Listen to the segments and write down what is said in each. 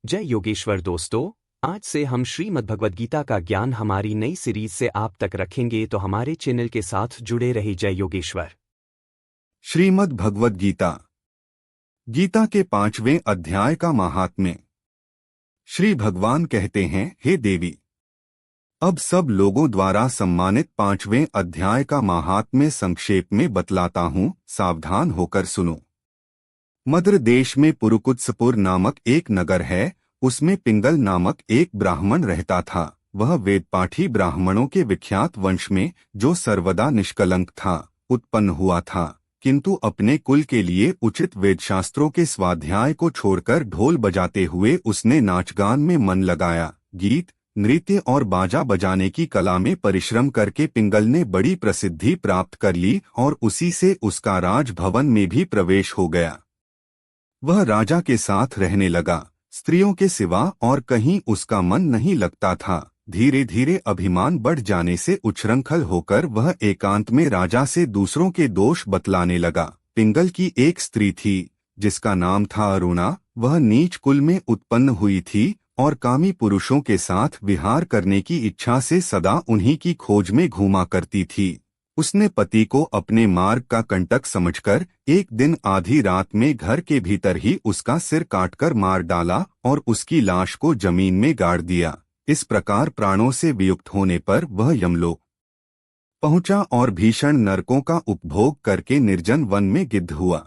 जय योगेश्वर दोस्तों। आज से हम श्रीमद् भगवद गीता का ज्ञान हमारी नई सीरीज से आप तक रखेंगे, तो हमारे चैनल के साथ जुड़े रहिए। जय योगेश्वर। श्रीमद् भगवद गीता गीता के 5वें अध्याय का महात्म्य। श्री भगवान कहते हैं, हे देवी, अब सब लोगों द्वारा सम्मानित 5वें अध्याय का महात्म्य संक्षेप में बतलाता हूँ, सावधान होकर सुनो। मद्र देश में पुरुकुत्सपुर नामक एक नगर है। उसमें पिंगल नामक एक ब्राह्मण रहता था। वह वेदपाठी ब्राह्मणों के विख्यात वंश में, जो सर्वदा निष्कलंक था, उत्पन्न हुआ था, किंतु अपने कुल के लिए उचित वेदशास्त्रों के स्वाध्याय को छोड़कर ढोल बजाते हुए उसने नाचगान में मन लगाया। गीत, नृत्य और बाजा बजाने की कला में परिश्रम करके पिंगल ने बड़ी प्रसिद्धि प्राप्त कर ली और उसी से उसका राजभवन में भी प्रवेश हो गया। वह राजा के साथ रहने लगा। स्त्रियों के सिवा और कहीं उसका मन नहीं लगता था। धीरे धीरे अभिमान बढ़ जाने से उच्छृंखल होकर वह एकांत में राजा से दूसरों के दोष बतलाने लगा। पिंगल की एक स्त्री थी जिसका नाम था अरुणा। वह नीच कुल में उत्पन्न हुई थी और कामी पुरुषों के साथ विहार करने की इच्छा से सदा उन्हीं की खोज में घूमा करती थी। उसने पति को अपने मार्ग का कंटक समझकर एक दिन आधी रात में घर के भीतर ही उसका सिर काटकर मार डाला और उसकी लाश को जमीन में गाड़ दिया। इस प्रकार प्राणों से वियुक्त होने पर वह यमलोक पहुंचा और भीषण नरकों का उपभोग करके निर्जन वन में गिद्ध हुआ।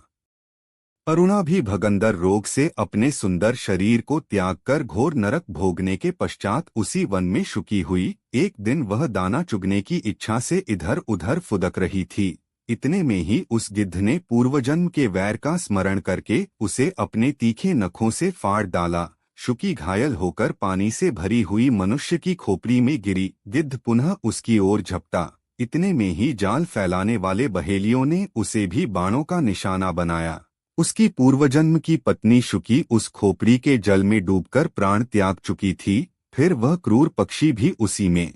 अरुणा भी भगंदर रोग से अपने सुंदर शरीर को त्याग कर घोर नरक भोगने के पश्चात उसी वन में शुकी हुई। एक दिन वह दाना चुगने की इच्छा से इधर उधर फुदक रही थी। इतने में ही उस गिद्ध ने पूर्वजन्म के वैर का स्मरण करके उसे अपने तीखे नखों से फाड़ डाला। शुकी घायल होकर पानी से भरी हुई मनुष्य की खोपड़ी में गिरी। गिद्ध पुनः उसकी ओर झपटा। इतने में ही जाल फैलाने वाले बहेलियों ने उसे भी बाणों का निशाना बनाया। उसकी पूर्वजन्म की पत्नी शुकी उस खोपड़ी के जल में डूबकर प्राण त्याग चुकी थी। फिर वह क्रूर पक्षी भी उसी में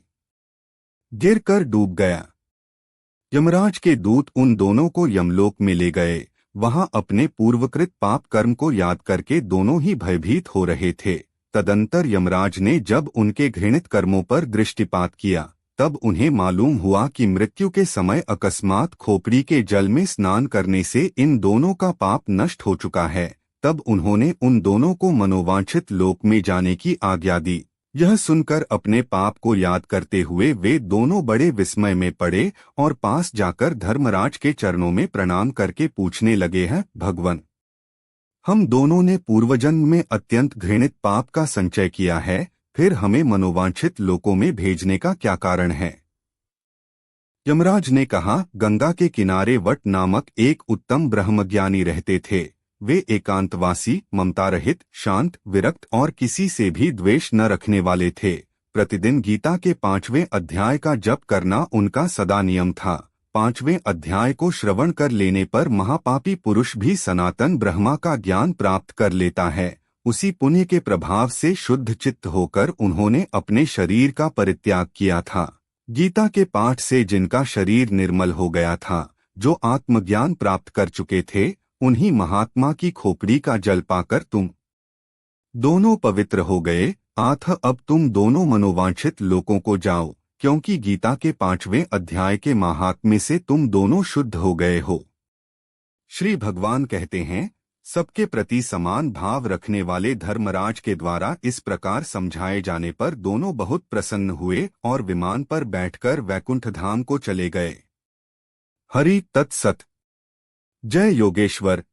गिरकर डूब गया। यमराज के दूत उन दोनों को यमलोक में ले गए। वहां अपने पूर्वकृत पाप कर्म को याद करके दोनों ही भयभीत हो रहे थे। तदंतर यमराज ने जब उनके घृणित कर्मों पर दृष्टिपात किया, तब उन्हें मालूम हुआ कि मृत्यु के समय अकस्मात खोपड़ी के जल में स्नान करने से इन दोनों का पाप नष्ट हो चुका है। तब उन्होंने उन दोनों को मनोवांछित लोक में जाने की आज्ञा दी। यह सुनकर अपने पाप को याद करते हुए वे दोनों बड़े विस्मय में पड़े और पास जाकर धर्मराज के चरणों में प्रणाम करके पूछने लगे, हैं भगवन, हम दोनों ने पूर्वजन्म में अत्यंत घृणित पाप का संचय किया है, फिर हमें मनोवांछित लोकों में भेजने का क्या कारण है? यमराज ने कहा, गंगा के किनारे वट नामक एक उत्तम ब्रह्मज्ञानी रहते थे। वे एकांतवासी, ममता रहित, शांत, विरक्त और किसी से भी द्वेष न रखने वाले थे। प्रतिदिन गीता के 5वें अध्याय का जप करना उनका सदा नियम था। 5वें अध्याय को श्रवण कर लेने पर महापापी पुरुष भी सनातन ब्रह्मा का ज्ञान प्राप्त कर लेता है। उसी पुण्य के प्रभाव से शुद्ध चित्त होकर उन्होंने अपने शरीर का परित्याग किया था। गीता के पाठ से जिनका शरीर निर्मल हो गया था, जो आत्मज्ञान प्राप्त कर चुके थे, उन्हीं महात्मा की खोपड़ी का जल पाकर तुम दोनों पवित्र हो गए। आथ अब तुम दोनों मनोवांछित लोकों को जाओ, क्योंकि गीता के 5वें अध्याय के महात्म्य से तुम दोनों शुद्ध हो गए हो। श्री भगवान कहते हैं, सबके प्रति समान भाव रखने वाले धर्मराज के द्वारा इस प्रकार समझाए जाने पर दोनों बहुत प्रसन्न हुए और विमान पर बैठकर वैकुंठ धाम को चले गए। हरि तत्सत। जय योगेश्वर।